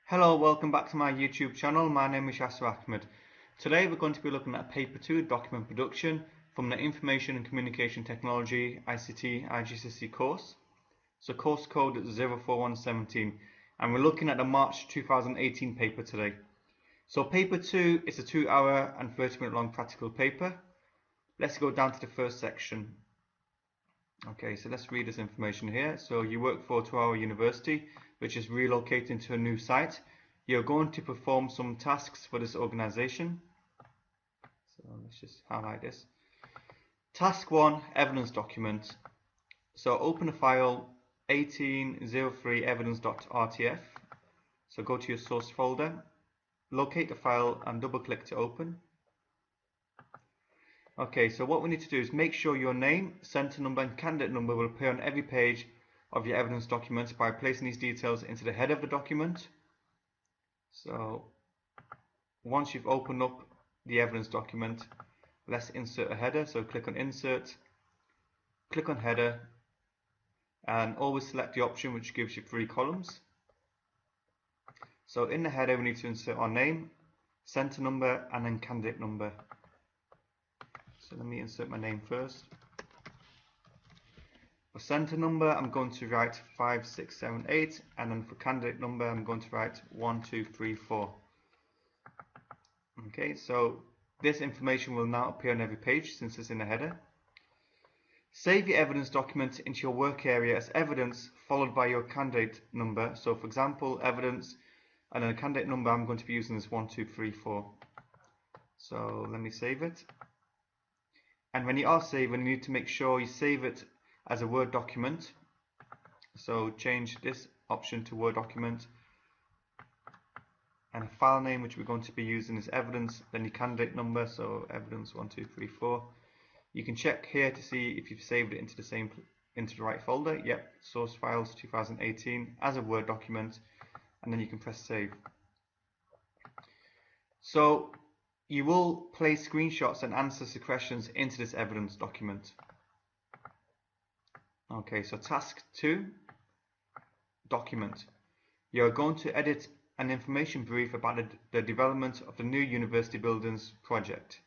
Hello, welcome back to my YouTube channel. My name is YAHMAD. Today we're going to be looking at Paper 2 Document Production from the Information and Communication Technology ICT IGCSE course. So course code is 04117 and we're looking at the March 2018 paper today. So Paper 2 is a 2 hour and 30-minute long practical paper. Let's go down to the first section. Okay, so let's read this information here. So you work for a 2-hour university which is relocating to a new site. You're going to perform some tasks for this organization. So let's just highlight this. Task 1, evidence document. So open a file 1803 evidence.rtf. So go to your source folder, locate the file and double click to open. Okay, so what we need to do is make sure your name, center number and candidate number will appear on every page of your evidence document by placing these details into the header of the document. So once you've opened up the evidence document, let's insert a header. So click on insert, click on header and always select the option which gives you 3 columns. So in the header we need to insert our name, center number and then candidate number. So let me insert my name first. For center number I'm going to write 5678 and then for candidate number I'm going to write 1234. Okay, so this information will now appear on every page since it's in the header. Save your evidence document into your work area as evidence followed by your candidate number. So for example, evidence and then a candidate number I'm going to be using is 1234. So let me save it. And when you are saving, you need to make sure you save it as a Word document. So change this option to Word document. And a file name which we're going to be using is evidence, then your candidate number, so evidence 1234. You can check here to see if you've saved it into the right folder. Yep, source files 2018 as a Word document, and then you can press save. So you will place screenshots and answers to questions into this evidence document. Okay, so task 2, document. You're going to edit an information brief about the development of the new university buildings project.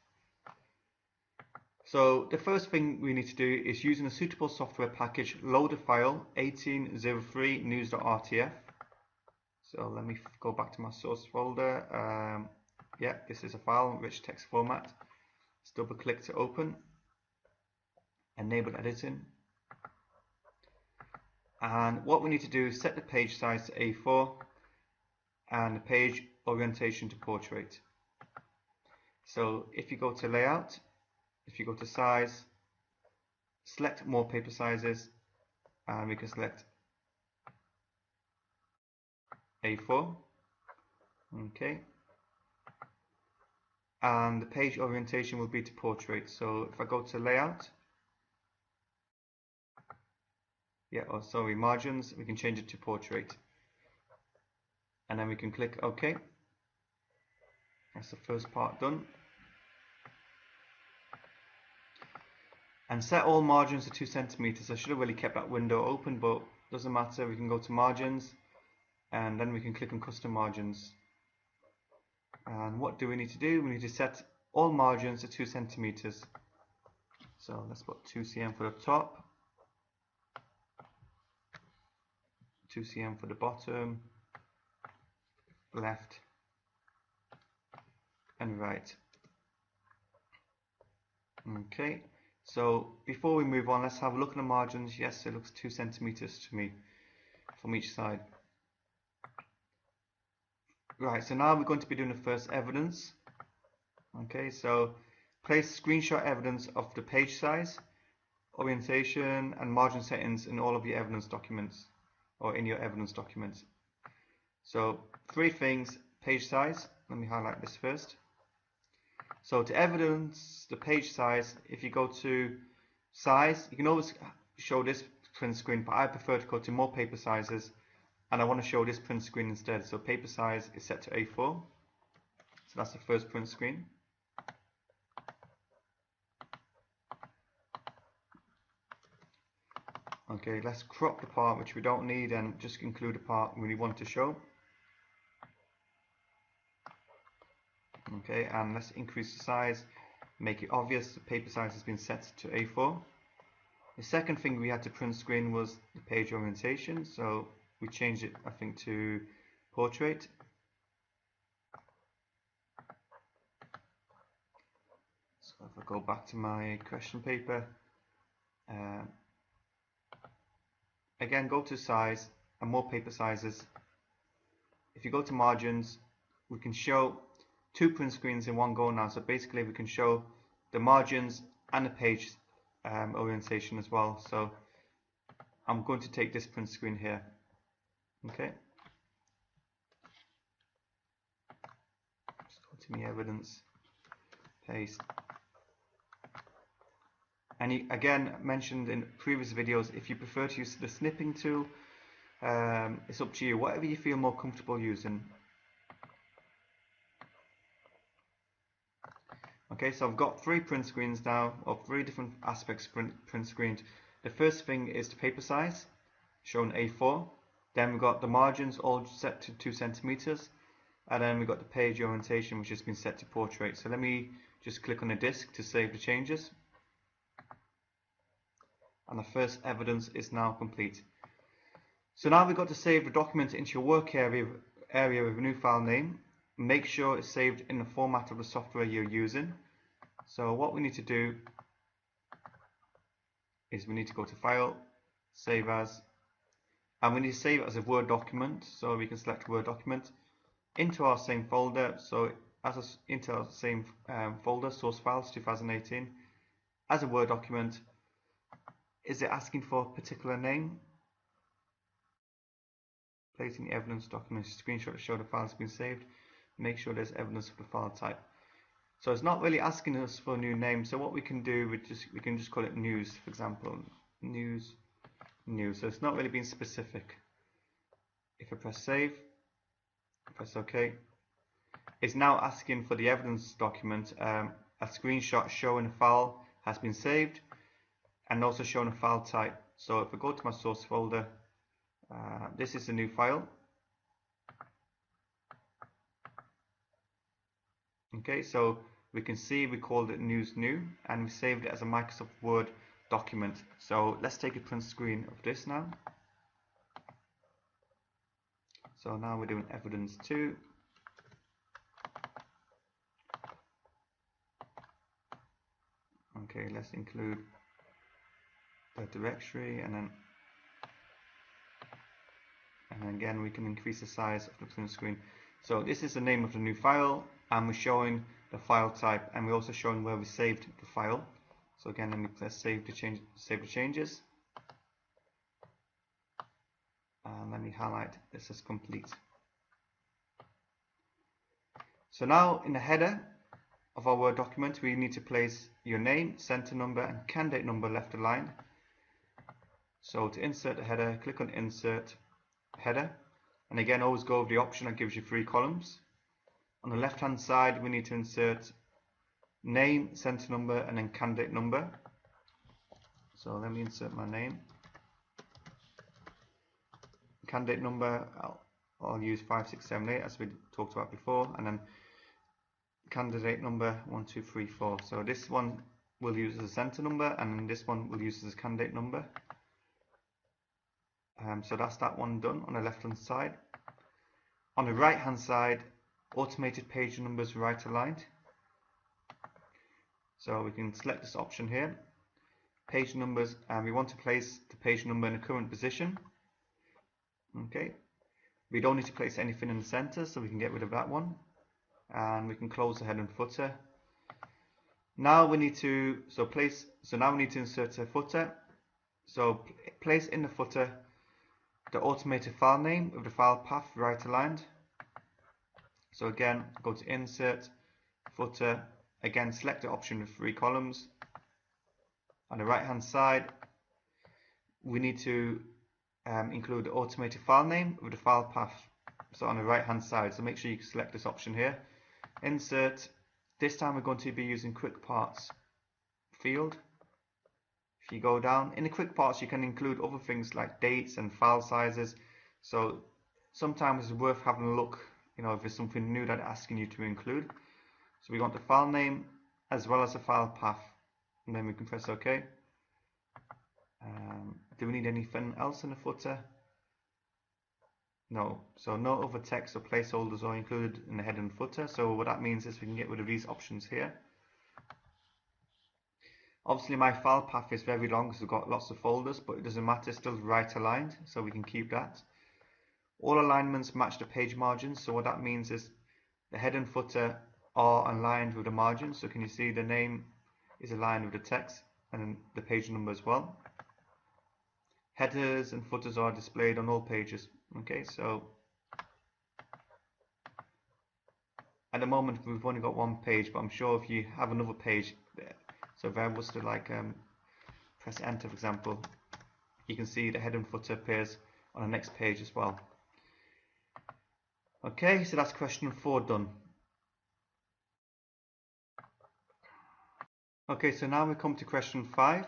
So the first thing we need to do is using a suitable software package, load a file 1803 news.rtf. So let me go back to my source folder. Yeah, this is a file, rich text format. Let's double click to open. Enable editing. And what we need to do is set the page size to A4 and the page orientation to portrait. So if you go to layout, if you go to size, select more paper sizes and we can select A4. Okay. And the page orientation will be to portrait. So if I go to layout, margins, we can change it to portrait. And then we can click OK. That's the first part done. And set all margins to 2 centimeters. I should have really kept that window open, but doesn't matter. We can go to margins and then we can click on custom margins. And what do we need to do? We need to set all margins to 2 centimeters. So let's put 2 cm for the top, 2 cm for the bottom, left and right. Okay, so before we move on, let's have a look at the margins. Yes, it looks 2 centimeters to me from each side. Right, so now we're going to be doing the first evidence. Okay, so place screenshot evidence of the page size, orientation and margin settings in all of your evidence documents or in your evidence documents. So 3 things: page size. Let me highlight this first. So to evidence the page size, if you go to size, you can always show this print screen, but I prefer to go to more paper sizes and I want to show this print screen instead. So paper size is set to A4. So that's the first print screen. Okay, let's crop the part which we don't need and just include the part we want to show. Okay, and let's increase the size, make it obvious the paper size has been set to A4. The second thing we had to print screen was the page orientation, so we changed it, I think, to portrait. So if I go back to my question paper, again go to size and more paper sizes. If you go to margins, we can show 2 print screens in one go now, so basically we can show the margins and the page orientation as well. So I'm going to take this print screen here. Okay, just go to my evidence, paste. And again, mentioned in previous videos, if you prefer to use the snipping tool, it's up to you, whatever you feel more comfortable using. Okay, so I've got 3 print screens now, of 3 different aspects print screened. The first thing is the paper size, shown A4. Then we've got the margins all set to 2 centimeters, and then we've got the page orientation, which has been set to portrait. So let me just click on the disk to save the changes. And the first evidence is now complete. So now we've got to save the document into your work area with a new file name. Make sure it's saved in the format of the software you're using. So what we need to do is we need to go to File, Save As, and we need to save it as a Word document. So we can select Word document into our same folder. So into our same folder, Source Files 2018, as a Word document. Is it asking for a particular name? Placing the evidence document, screenshot to show the file has been saved. Make sure there's evidence of the file type. So it's not really asking us for a new name. So what we can do, we can just call it news, for example, news. So it's not really being specific. If I press save, press OK, it's now asking for the evidence document. A screenshot showing the file has been saved, and also showing a file type. So if I go to my source folder, this is a new file. Okay, so we can see we called it news new, and we saved it as a Microsoft Word document. So let's take a print screen of this now. So now we're doing evidence 2. Okay, let's include the directory, and again we can increase the size of the print screen. So this is the name of the new file, and we're showing the file type, and we're also showing where we saved the file. So again, let me press save the changes, and let me highlight this as complete. So now in the header of our Word document, we need to place your name, center number, and candidate number left aligned. So to insert the header, click on Insert Header, and again always go with the option that gives you 3 columns. On the left hand side, we need to insert name, center number, and then candidate number. So let me insert my name. Candidate number, I'll use 5678 as we talked about before, and then candidate number 1234. So this one we'll use as a center number, and then this one we'll use as a candidate number. So that's that one done on the left hand side. On the right hand side, automated page numbers right aligned. So we can select this option here, page numbers, and we want to place the page number in the current position. Okay, we don't need to place anything in the center, so we can get rid of that one, and we can close the header and footer. Now we need to now we need to insert a footer. So place in the footer the automated file name with the file path right aligned. So again, go to Insert, Footer, again select the option with 3 columns. On the right hand side, we need to include the automated file name with the file path. So on the right hand side, so make sure you select this option here. Insert, this time we're going to be using quick parts field. If you go down, in the quick parts you can include other things like dates and file sizes. So sometimes it's worth having a look, if there's something new that they're asking you to include. So we want the file name as well as the file path, and then we can press OK. Do we need anything else in the footer? No, so no other text or placeholders are included in the header and footer. So what that means is we can get rid of these options here. Obviously my file path is very long because we've got lots of folders, but it doesn't matter, it's still right aligned, so we can keep that. All alignments match the page margins, so what that means is the header and footer are aligned with the margins. So can you see the name is aligned with the text and the page number as well. Headers and footers are displayed on all pages. Okay, so at the moment we've only got one page, but I'm sure if you have another page, so if I was to press enter for example, you can see the header and footer appears on the next page as well. Okay, so that's question 4 done. Okay, so now we come to question 5.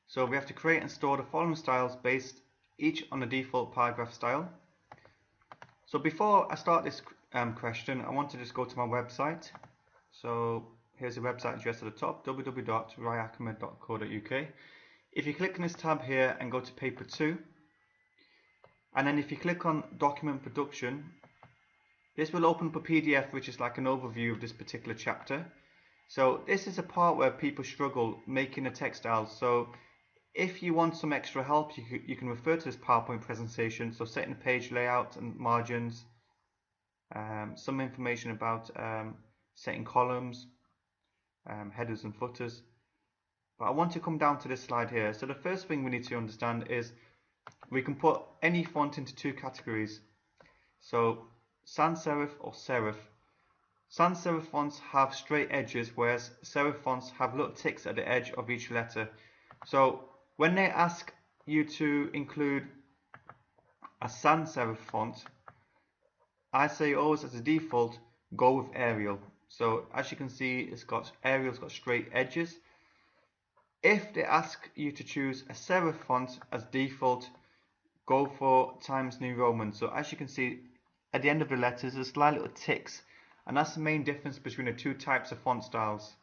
So we have to create and store the following styles based each on the default paragraph style. So before I start this question, I want to just go to my website. So here's the website address at the top, www.yahmad.co.uk. If you click on this tab here and go to paper 2, and then if you click on document production, this will open up a PDF which is like an overview of this particular chapter. So this is a part where people struggle making a text style. So if you want some extra help, you can refer to this PowerPoint presentation. So setting the page layout and margins, some information about setting columns, headers and footers. But I want to come down to this slide here. So the first thing we need to understand is we can put any font into 2 categories. So sans serif or serif. Sans serif fonts have straight edges, whereas serif fonts have little ticks at the edge of each letter. So when they ask you to include a sans serif font, I say always as a default go with Arial. So as you can see, Arial's got straight edges. If they ask you to choose a serif font as default, go for Times New Roman. So as you can see, at the end of the letters there's slight little ticks, and that's the main difference between the 2 types of font styles.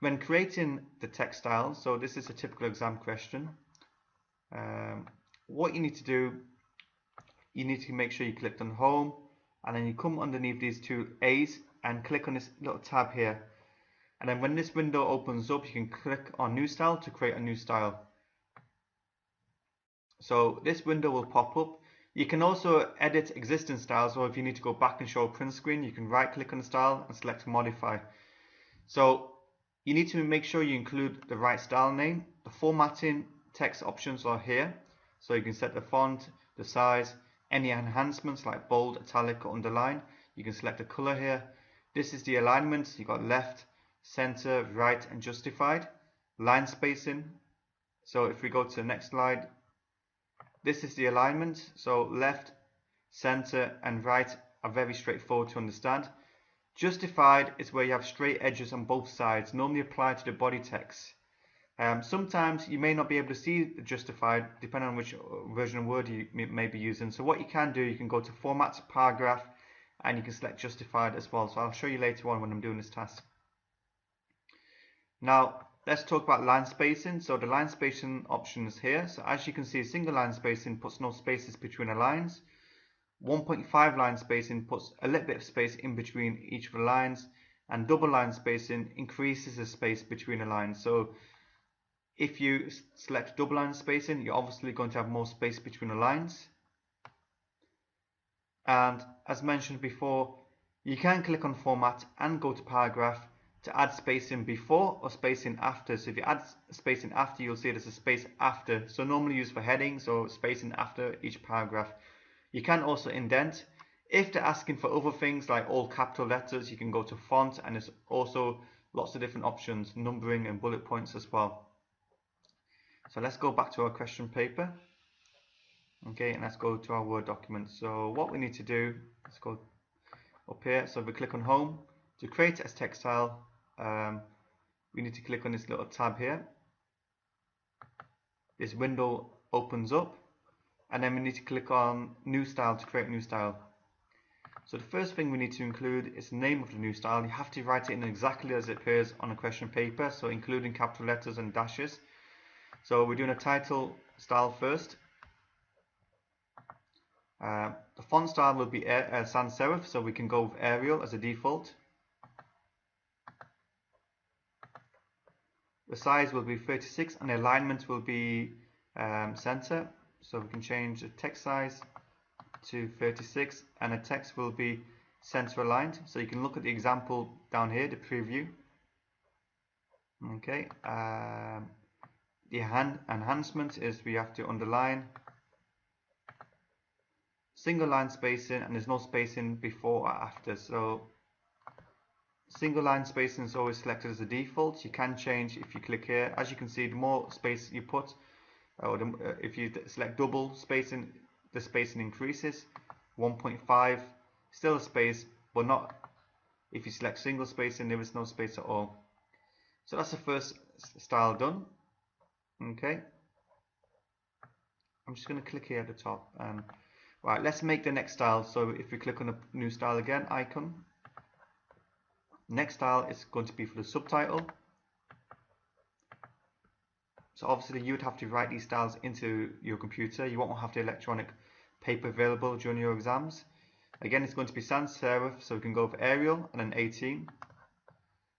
When creating the text style, so this is a typical exam question, what you need to do, you need to make sure you click on home, and then you come underneath these 2 A's and click on this little tab here, and then when this window opens up, you can click on new style to create a new style. So this window will pop up. You can also edit existing styles, or if you need to go back and show a print screen, you can right click on the style and select modify. So you need to make sure you include the right style name. The formatting text options are here, so you can set the font, the size, any enhancements like bold, italic or underline. You can select the color here. This is the alignment. You've got left, center, right and justified. Line spacing. So if we go to the next slide, this is the alignment. So left, center and right are very straightforward to understand. Justified is where you have straight edges on both sides, normally applied to the body text. Sometimes you may not be able to see the justified depending on which version of Word you may be using. So what you can do, you can go to Format, Paragraph, and you can select Justified as well. So I'll show you later on when I'm doing this task. Now let's talk about line spacing. So the line spacing option is here. So as you can see, single line spacing puts no spaces between the lines. 1.5 line spacing puts a little bit of space in between each of the lines, and double line spacing increases the space between the lines. So if you select double line spacing, you're obviously going to have more space between the lines. And as mentioned before, you can click on format and go to paragraph to add spacing before or spacing after. So if you add spacing after, you'll see there's a space after. So normally used for headings or spacing after each paragraph. You can also indent. If they're asking for other things like all capital letters, you can go to font, and there's also lots of different options, numbering and bullet points as well. So let's go back to our question paper. Okay, and let's go to our Word document. So what we need to do, let's go up here. So we click on home. To create as text style, we need to click on this little tab here. This window opens up, and then we need to click on new style to create new style. So the first thing we need to include is the name of the new style. You have to write it in exactly as it appears on a question paper, so including capital letters and dashes. So we're doing a title style first. The font style will be sans serif, so we can go with Arial as a default. The size will be 36 and the alignment will be center, so we can change the text size to 36 and the text will be center aligned. So you can look at the example down here, the preview. Okay, the enhancement is we have to underline, single line spacing, and there's no spacing before or after. So single line spacing is always selected as a default. You can change if you click here. As you can see, the more space you put, or if you select double spacing, the spacing increases. 1.5, still a space, but not if you select single spacing, there is no space at all. So that's the first style done. Okay, I'm just going to click here at the top. Right, let's make the next style. So if we click on the new style again icon, next style is going to be for the subtitle. So obviously you would have to write these styles into your computer. You won't have the electronic paper available during your exams. Again, it's going to be sans serif, so we can go for Arial and then 18.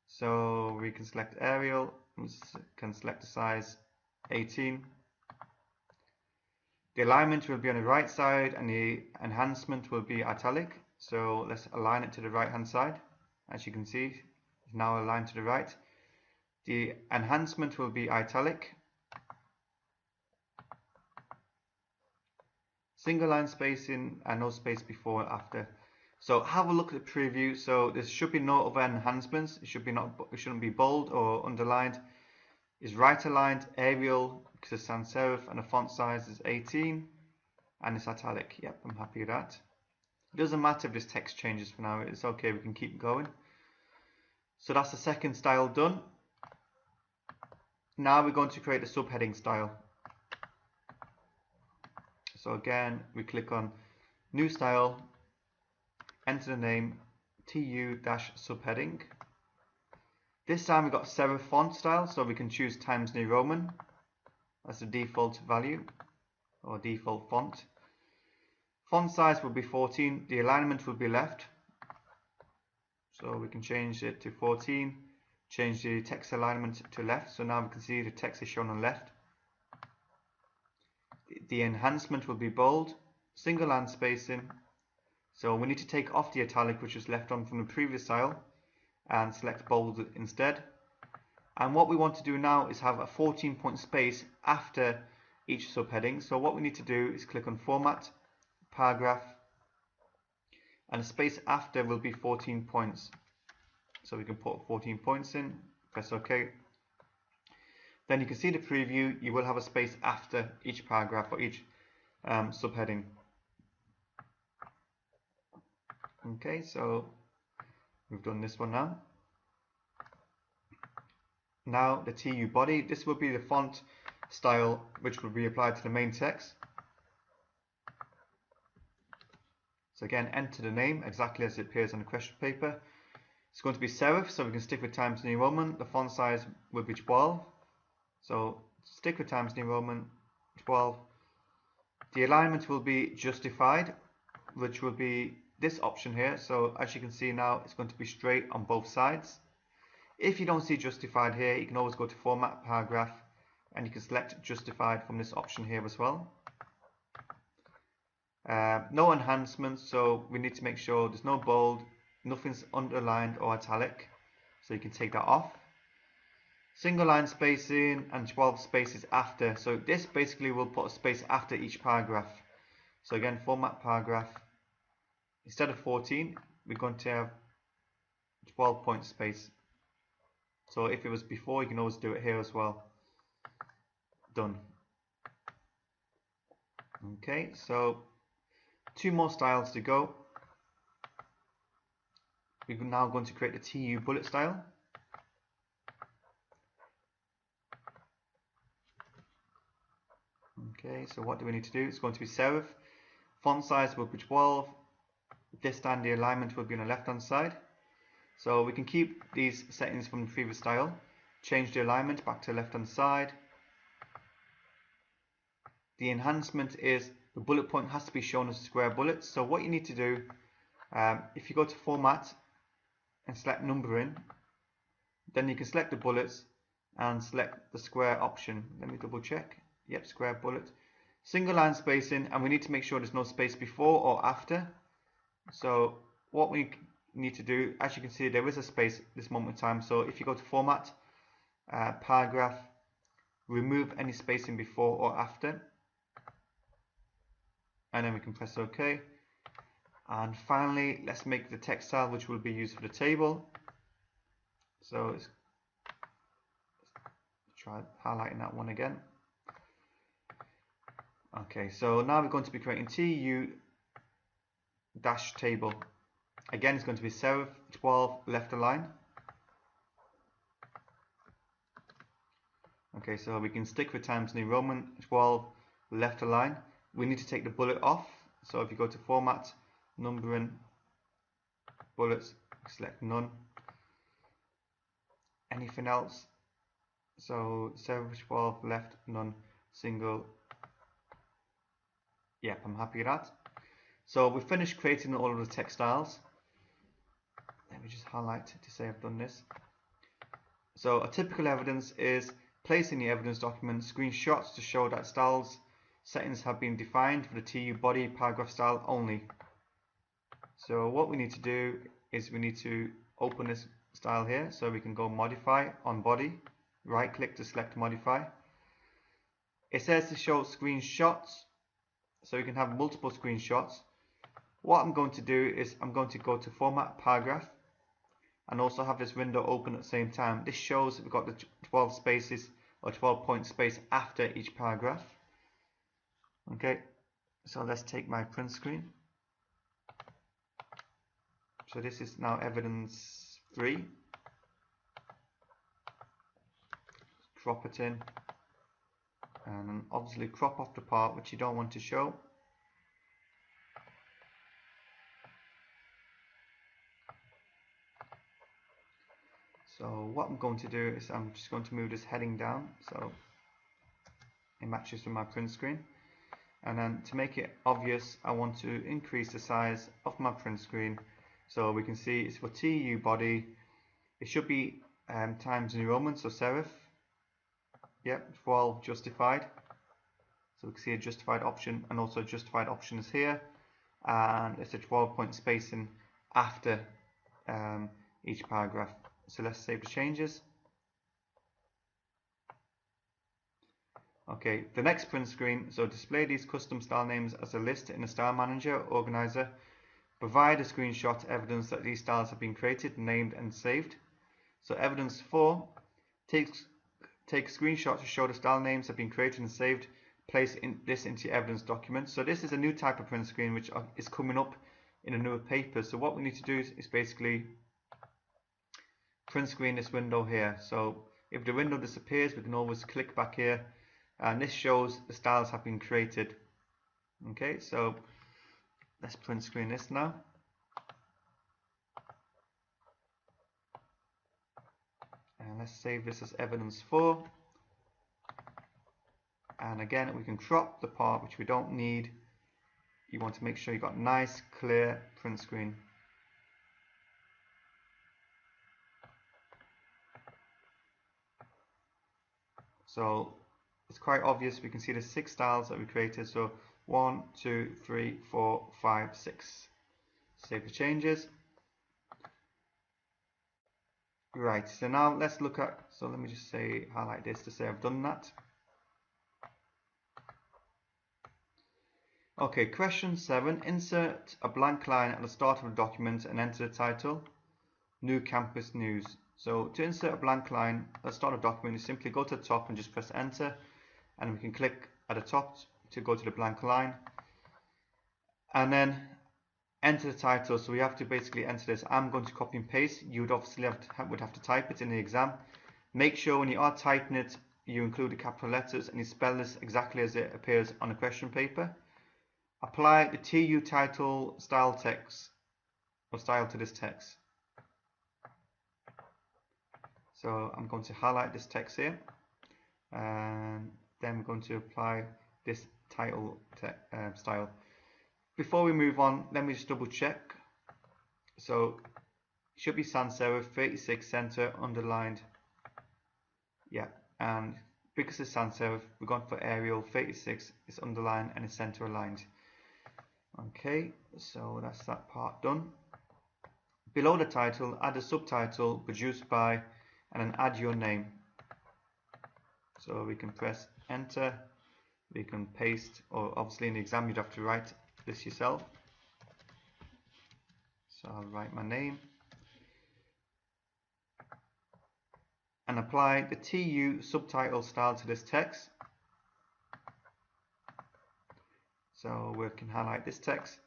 So we can select Arial, we can select the size 18. The alignment will be on the right side and the enhancement will be italic. So let's align it to the right hand side. As you can see, it's now aligned to the right. The enhancement will be italic. Single line spacing and no space before and after. So have a look at the preview. So there should be no other enhancements. It shouldn't be bold or underlined. It's right aligned, Arial because it's sans serif, and the font size is 18 and it's italic. Yep, I'm happy with that. It doesn't matter if this text changes for now. It's okay, we can keep going. So that's the second style done. Now we're going to create a subheading style. So again, we click on new style, enter the name TU-subheading. This time we've got serif font style, so we can choose Times New Roman as the default value or default font. Font size will be 14, the alignment will be left. So we can change it to 14, change the text alignment to left, so now we can see the text is shown on left. The enhancement will be bold, single line spacing, so we need to take off the italic which was left on from the previous style and select bold instead. And what we want to do now is have a 14-point space after each subheading. So what we need to do is click on Format, Paragraph, and the space after will be 14 points. So we can put 14 points in, press OK. Then you can see the preview, you will have a space after each paragraph or each subheading. Okay, so we've done this one now. Now the TU body, this will be the font style which will be applied to the main text. So again, enter the name exactly as it appears on the question paper. It's going to be serif, so we can stick with Times New Roman. The font size will be 12. So stick with Times New Roman 12. The alignment will be justified, which will be this option here. So as you can see now, it's going to be straight on both sides. If you don't see justified here, you can always go to Format, Paragraph, and you can select justified from this option here as well. No enhancements, so we need to make sure there's no bold, nothing's underlined or italic, so you can take that off. Single line spacing and 12 spaces after, so this basically will put a space after each paragraph. So again, Format, Paragraph, instead of 14 we're going to have 12 point space. So if it was before, you can always do it here as well. Done. Okay, so 2 more styles to go. We're now going to create the TU bullet style. Okay, so what do we need to do? It's going to be serif. Font size will be 12. This time the alignment will be on the left hand side. So we can keep these settings from the previous style. Change the alignment back to the left hand side. The enhancement is the bullet point has to be shown as square bullets. So what you need to do, if you go to Format and select Numbering, then you can select the bullets and select the square option. Let me double check. Yep, square bullet. Single line spacing, and we need to make sure there's no space before or after. So what we need to do, as you can see, there is a space at this moment in time. So if you go to Format, Paragraph, remove any spacing before or after, and then we can press OK. And finally, let's make the text style which will be used for the table. So let's try highlighting that one again. Okay, so now we're going to be creating TU-table. Again, it's going to be serif 12 left align. Okay, so we can stick with Times New Roman 12 left align. We need to take the bullet off. So if you go to Format, Numbering, Bullets, select None. Anything else? So serif 12 left, none, single. Yep, I'm happy with that. So we've finished creating all of the text styles. Let me just highlight to say I've done this. So a typical evidence is placing the evidence document screenshots to show that styles settings have been defined for the TU body paragraph style only. So what we need to do is we need to open this style here, so we can go modify on body, right click to select modify. It says to show screenshots, so you can have multiple screenshots. What I'm going to do is I'm going to go to Format, Paragraph, and also have this window open at the same time. This shows we've got the 12 spaces or 12 point space after each paragraph. Okay, so let's take my print screen. So this is now evidence 3. Crop it in, and obviously crop off the part which you don't want to show. So what I'm going to do is I'm just going to move this heading down so it matches with my print screen. And then to make it obvious, I want to increase the size of my print screen so we can see it's for TU body. It should be Times New Roman, so serif. Yep, 12 justified. So we can see a justified option, and also justified option is here. And it's a 12 point spacing after each paragraph. So let's save the changes. Okay, the next print screen, so display these custom style names as a list in the Style Manager Organizer. Provide a screenshot evidence that these styles have been created, named and saved. So evidence 4, take a screenshot to show the style names have been created and saved. Place this into your evidence document. So this is a new type of print screen which is coming up in a newer paper. So what we need to do is basically print screen this window here. So if the window disappears, we can always click back here, and this shows the styles have been created. Okay, so let's print screen this now. And let's save this as evidence 4. And again, we can crop the part which we don't need. You want to make sure you've got nice, clear print screen. So it's quite obvious. We can see the 6 styles that we created. So 1, 2, 3, 4, 5, 6. Save the changes. Right, so now let's look at, so let me just say, highlight this to say I've done that. Okay, question 7. Insert a blank line at the start of the document and enter the title, New Campus News. So to insert a blank line at the start of the document, you simply go to the top and just press enter, and we can click at the top to go to the blank line, and then enter the title. So we have to basically enter this. I'm going to copy and paste. You would obviously have to type it in the exam. Make sure when you are typing it, you include the capital letters and you spell this exactly as it appears on the question paper. Apply the TU title style text or style to this text. So I'm going to highlight this text here, and then we're going to apply this title style. Before we move on, let me just double check. So it should be sans serif 36 center underlined. Yeah, and because it's sans serif, we're going for Arial 36 is underlined and it's center aligned. Okay, so that's that part done. Below the title, add a subtitle produced by, and then add your name. So we can press enter, we can paste, or obviously in the exam you'd have to write this yourself. So I'll write my name and apply the TU subtitle style to this text. So we can highlight this text,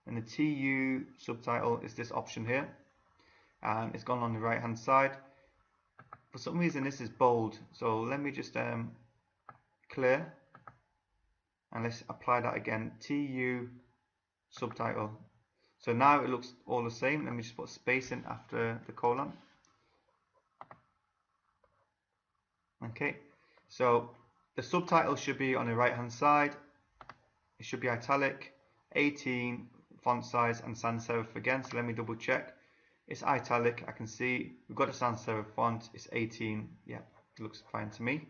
and the TU subtitle is this option here, and it's gone on the right hand side. For some reason this is bold, so let me just clear, and let's apply that again, TU subtitle. So now it looks all the same. Let me just put space in after the colon. Okay, so the subtitle should be on the right hand side. It should be italic, 18 font size, and sans serif again. So let me double check. It's italic, I can see we've got a sans serif font, it's 18. Yeah, it looks fine to me.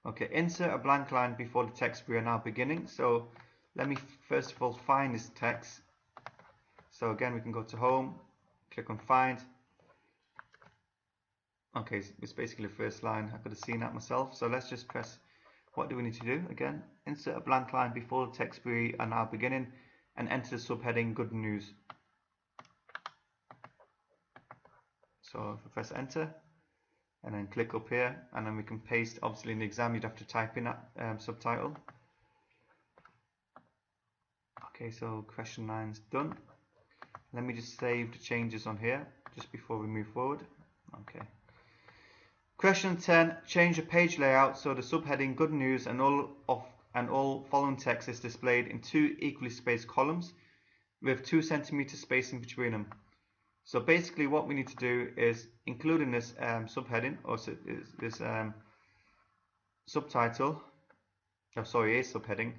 Okay, insert a blank line before the text we are now beginning. So let me first of all find this text. So again, we can go to home, click on find. Okay, it's basically the first line. I could have seen that myself. So let's just press, what do we need to do? Again, insert a blank line before the text we are now beginning and enter the subheading good news. So if I press enter and then click up here, and then we can paste, obviously in the exam you'd have to type in that subtitle. Okay, so question 9 is done. Let me just save the changes on here just before we move forward. Okay. Question 10, change the page layout so the subheading good news and all following text is displayed in 2 equally spaced columns with 2 cm spacing between them. So basically what we need to do is include in this subheading, or this subtitle, a subheading.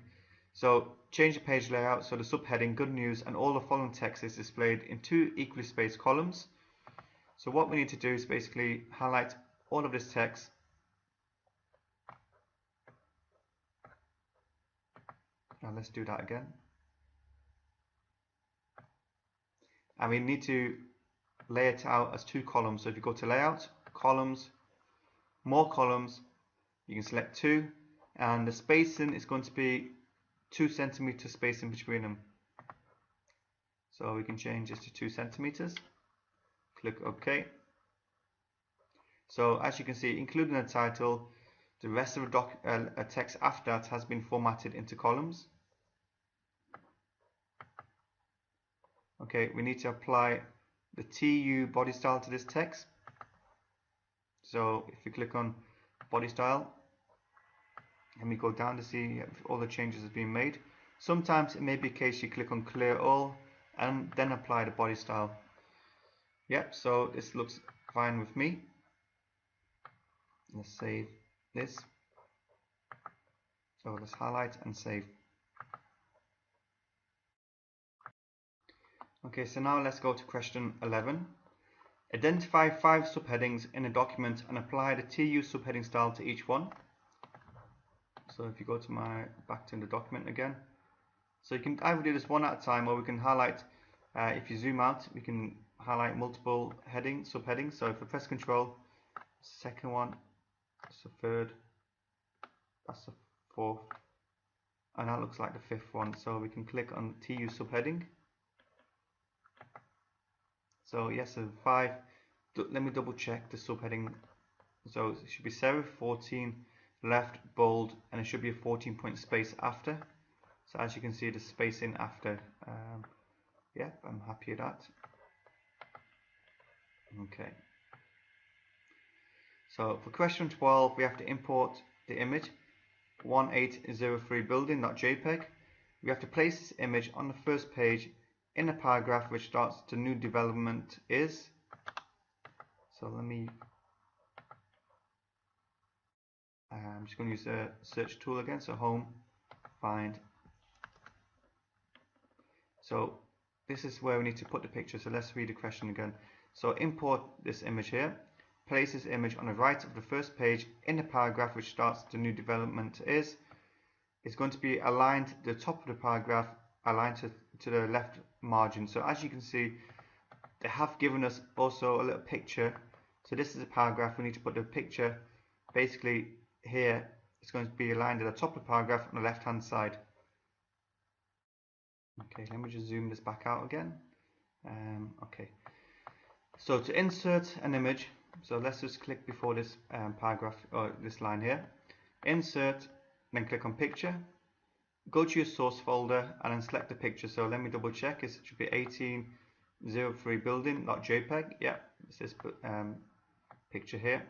So change the page layout so the subheading good news and all the following text is displayed in 2 equally spaced columns. So what we need to do is basically highlight all of this text, now let's do that again, and we need to lay it out as 2 columns. So if you go to layout, columns, more columns, you can select 2, and the spacing is going to be 2 cm spacing between them. So we can change this to 2 cm. Click OK. So as you can see, including the title, the rest of the text after that has been formatted into columns. Okay, we need to apply the TU body style to this text. So if we click on body style and we go down to see if all the changes have been made, sometimes it may be the case you click on clear all and then apply the body style. Yep, so this looks fine with me. Let's save this. So let's highlight and save. Okay, so now let's go to question 11. Identify 5 subheadings in a document and apply the TU subheading style to each one. So if you go to back to the document again, so you can either do this one at a time, or we can highlight, if you zoom out, we can highlight multiple subheadings. So if I press Control, second one, that's the third, that's the fourth, and that looks like the 5th one. So we can click on TU subheading. So yes, so 5. Let me double check the subheading. So it should be serif 14, left, bold, and it should be a 14-point space after. So as you can see, the spacing after. Yeah, I'm happy with that. Okay. So for question 12, we have to import the image 1803 building.jpg. we have to place this image on the first page in a paragraph which starts the new development is. So let me, I'm just going to use the search tool again, so home, find. So this is where we need to put the picture, so let's read the question again. So import this image here, place this image on the right of the first page in the paragraph which starts the new development is. It's going to be aligned to the top of the paragraph, aligned to the left margin. So as you can see, they have given us also a little picture. So this is a paragraph, we need to put the picture basically here. It's going to be aligned at the top of the paragraph on the left hand side. Okay, let me just zoom this back out again. Okay, so to insert an image, so let's just click before this paragraph or this line here, insert, then click on picture, go to your source folder and then select the picture. So let me double check, it should be 1803 building, not JPEG. Yeah, it's this picture here.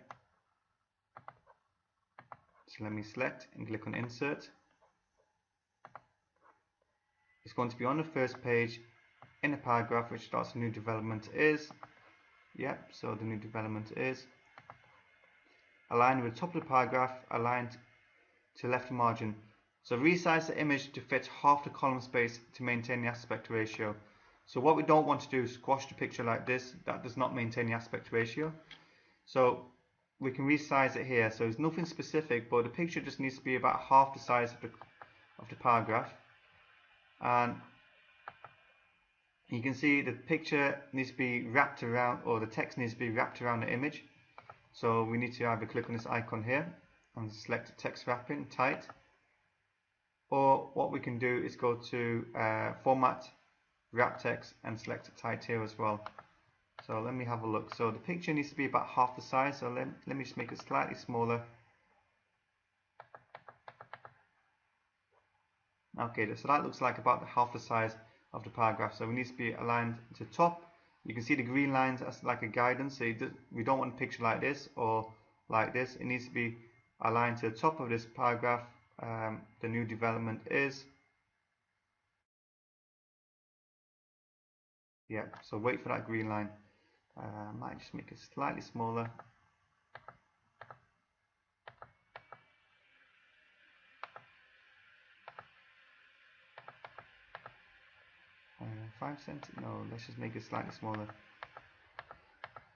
So let me select and click on insert. It's going to be on the first page in a paragraph which starts a new development is. Yep, so the new development is aligned with the top of the paragraph, aligned to left margin. So resize the image to fit half the column space to maintain the aspect ratio. So what we don't want to do is squash the picture like this. That does not maintain the aspect ratio. So we can resize it here. So there's nothing specific, but the picture just needs to be about half the size of the paragraph. And you can see the picture needs to be wrapped around, or the text needs to be wrapped around the image. So we need to either click on this icon here and select text wrapping tight, or what we can do is go to format, wrap text, and select tight here as well. So let me have a look. So the picture needs to be about half the size, so let me just make it slightly smaller. Okay, so that looks like about half the size of the paragraph. So we need to be aligned to the top. You can see the green lines as like a guidance. So we don't want a picture like this or like this. It needs to be aligned to the top of this paragraph. The new development is. Yeah, so wait for that green line. Might just make it slightly smaller. 5 centimeters, no, let's just make it slightly smaller.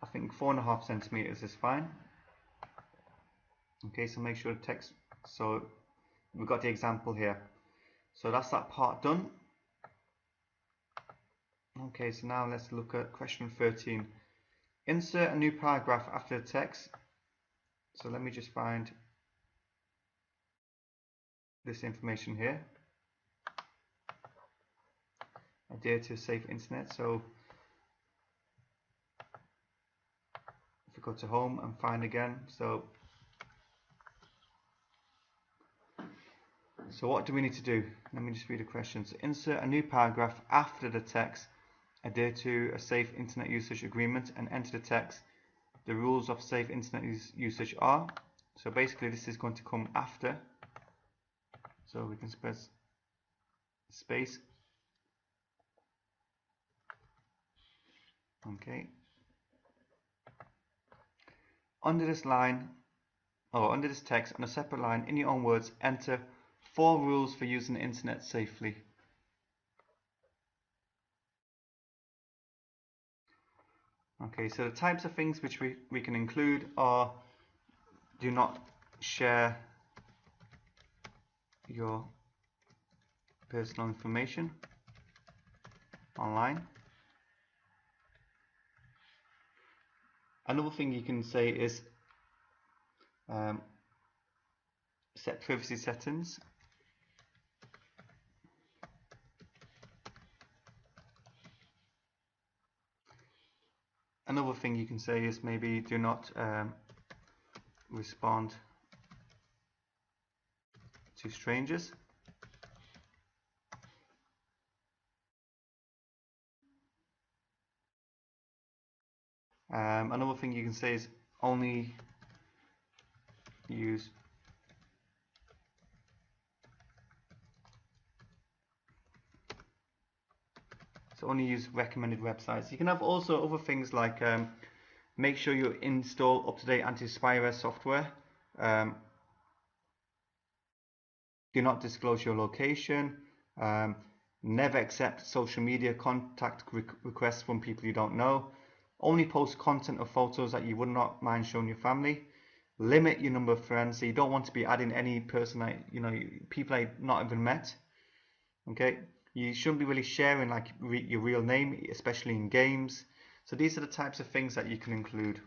I think 4.5 centimeters is fine. Okay, so make sure the text, so we've got the example here. So that's that part done. Okay, so now let's look at question 13. Insert a new paragraph after the text. So let me just find this information here. Adhere to safe internet. So if we go to home and find again, so what do we need to do? Let me just read the questions. Insert a new paragraph after the text. Adhere to a safe internet usage agreement and enter the text. The rules of safe internet usage are. So basically this is going to come after. So we can press space. Okay. Under this line, or under this text, on a separate line, in your own words, enter 4 rules for using the internet safely. Okay, so the types of things which we can include are: do not share your personal information online. Another thing you can say is set privacy settings. Another thing you can say is maybe do not respond to strangers. Another thing you can say is only use So only use recommended websites. You can have also other things like make sure you install up-to-date anti-spyware software. Do not disclose your location. Never accept social media contact requests from people you don't know. Only post content or photos that you would not mind showing your family. Limit your number of friends. So you don't want to be adding any person that people I've not even met. Okay, you shouldn't be really sharing like your real name, especially in games. So these are the types of things that you can include.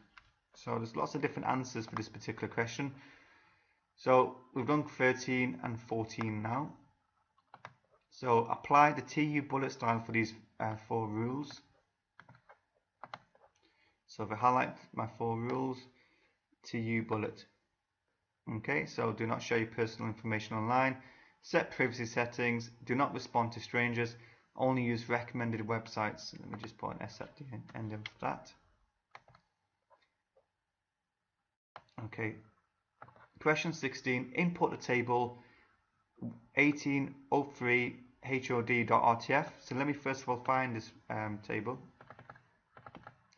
So there's lots of different answers for this particular question. So we've done 13 and 14 now. So apply the TU bullet style for these 4 rules. So if I highlight my 4 rules, TU bullet. Okay, so do not share your personal information online. Set privacy settings. Do not respond to strangers. Only use recommended websites. Let me just put an S at the end of that. Okay. Question 16. Input the table 1803 HOD.RTF. So let me first of all find this table.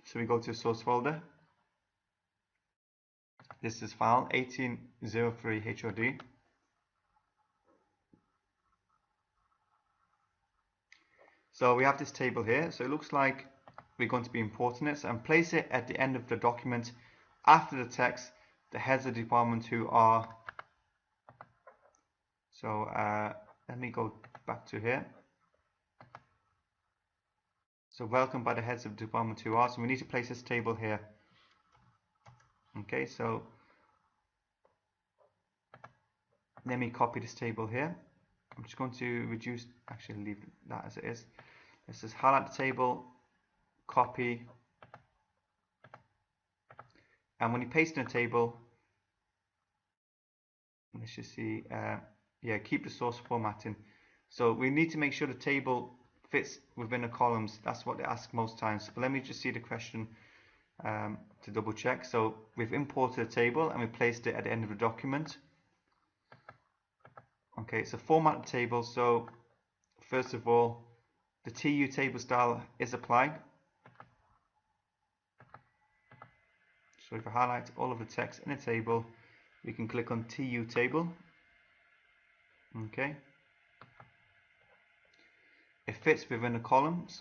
So we go to the source folder. This is file 1803 HOD. So we have this table here. So it looks like we're going to be importing it. So, and place it at the end of the document after the text, the heads of the department who are. So let me go back to here. So welcome by the heads of the department who are. So we need to place this table here. Okay, so let me copy this table here. I'm just going to reduce, actually leave that as it is. Let's just highlight the table, copy, and when you paste in a table, let's just see, yeah, keep the source formatting. So we need to make sure the table fits within the columns. That's what they ask most times. But let me just see the question to double check. So we've imported a table and we placed it at the end of the document. Okay, so format the table. So first of all, the TU table style is applied. So if I highlight all of the text in a table, we can click on TU table. Okay. It fits within the columns.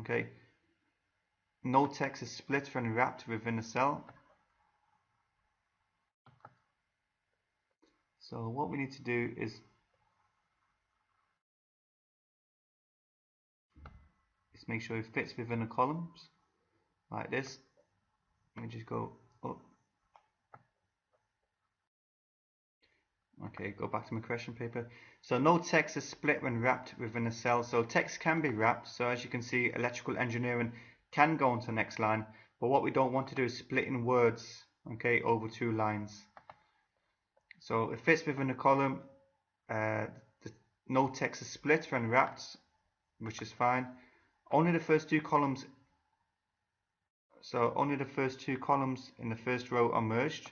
Okay. No text is split and wrapped within a cell. So what we need to do is make sure it fits within the columns like this. Let me just go up. Okay, go back to my question paper. So no text is split when wrapped within a cell. So text can be wrapped. So as you can see, electrical engineering can go on to the next line. But what we don't want to do is split in words, okay, over 2 lines. So it fits within the column. No text is split when wrapped, which is fine. Only the first 2 columns. So only the first 2 columns in the first row are merged.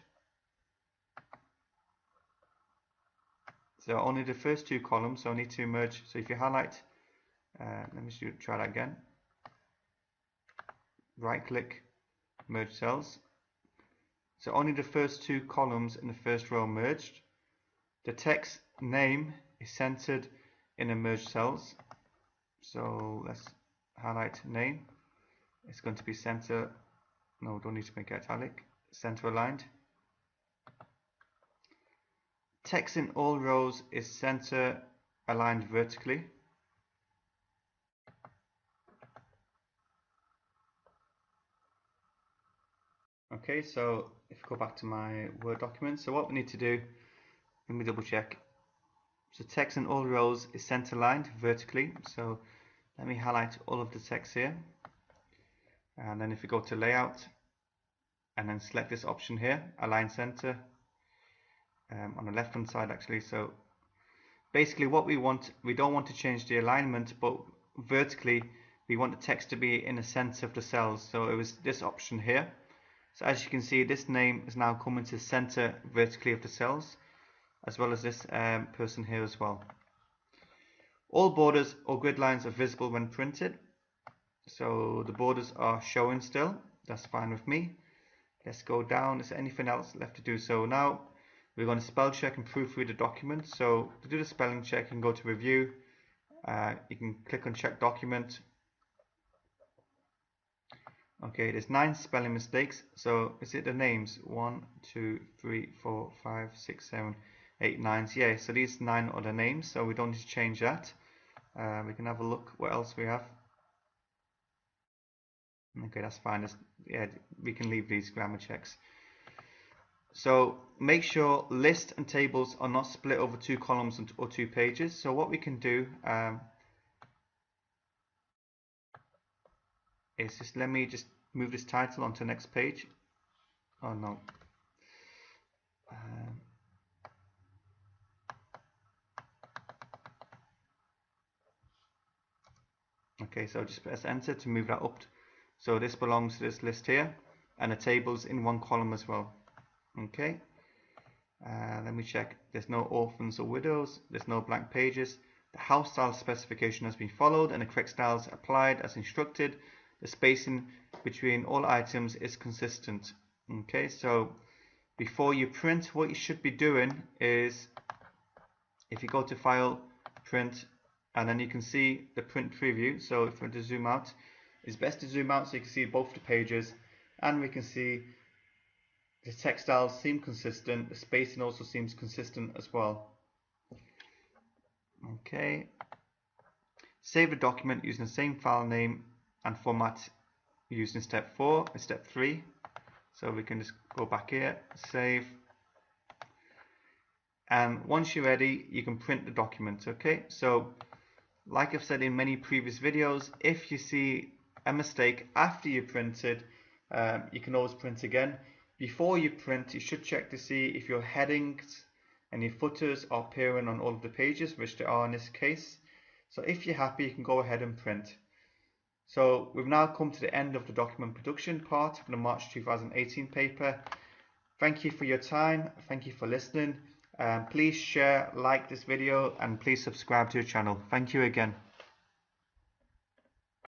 So only the first 2 columns, so I need to merge. So if you highlight, let me try that again. Right click, merge cells. So only the first 2 columns in the first row merged. The text name is centered in the merged cells. So let's highlight name. It's going to be center. No, don't need to make it italic. Center aligned. Text in all rows is center aligned vertically. Okay, so if I go back to my Word document, so what we need to do, let me double check. So text in all rows is center aligned vertically. So let me highlight all of the text here. And then if we go to layout and then select this option here, align center, on the left hand side actually. So basically what we want, we don't want to change the alignment, but vertically we want the text to be in the center of the cells. So it was this option here. So as you can see, this name is now coming to the center vertically of the cells, as well as this person here as well. All borders or grid lines are visible when printed. So the borders are showing still. That's fine with me. Let's go down. Is there anything else left to do? So now we're going to spell check and proofread the document. So to do the spelling check, you can go to review. You can click on check document. Okay, there's 9 spelling mistakes. So is it the names? 1, 2, 3, 4, 5, 6, 7, 8, 9. Yeah, so these 9 are the names. So we don't need to change that. We can have a look what else we have. Okay, that's fine. Yeah, we can leave these grammar checks. So make sure list and tables are not split over 2 columns or 2 pages. So what we can do is let me just move this title onto the next page. Oh no. Okay, so just press enter to move that up. So this belongs to this list here, and the table's in 1 column as well. Okay, let me check. There's no orphans or widows. There's no blank pages. The house style specification has been followed and the correct styles applied as instructed. The spacing between all items is consistent. Okay, so before you print, what you should be doing is, if you go to File, Print, and then you can see the print preview. So if we want to zoom out, it's best to zoom out so you can see both the pages, and we can see the text styles seem consistent. The spacing also seems consistent as well. Okay, save the document using the same file name and format using step 4 and step 3. So we can just go back here, save, and once you're ready, you can print the document. Okay, so like I've said in many previous videos, if you see a mistake after you printed, you can always print again. Before you print, you should check to see if your headings and your footers are appearing on all of the pages, which they are in this case. So if you're happy, you can go ahead and print. So we've now come to the end of the document production part for the March 2018 paper. Thank you for your time. Thank you for listening. Please share, like this video, and please subscribe to the channel. Thank you again.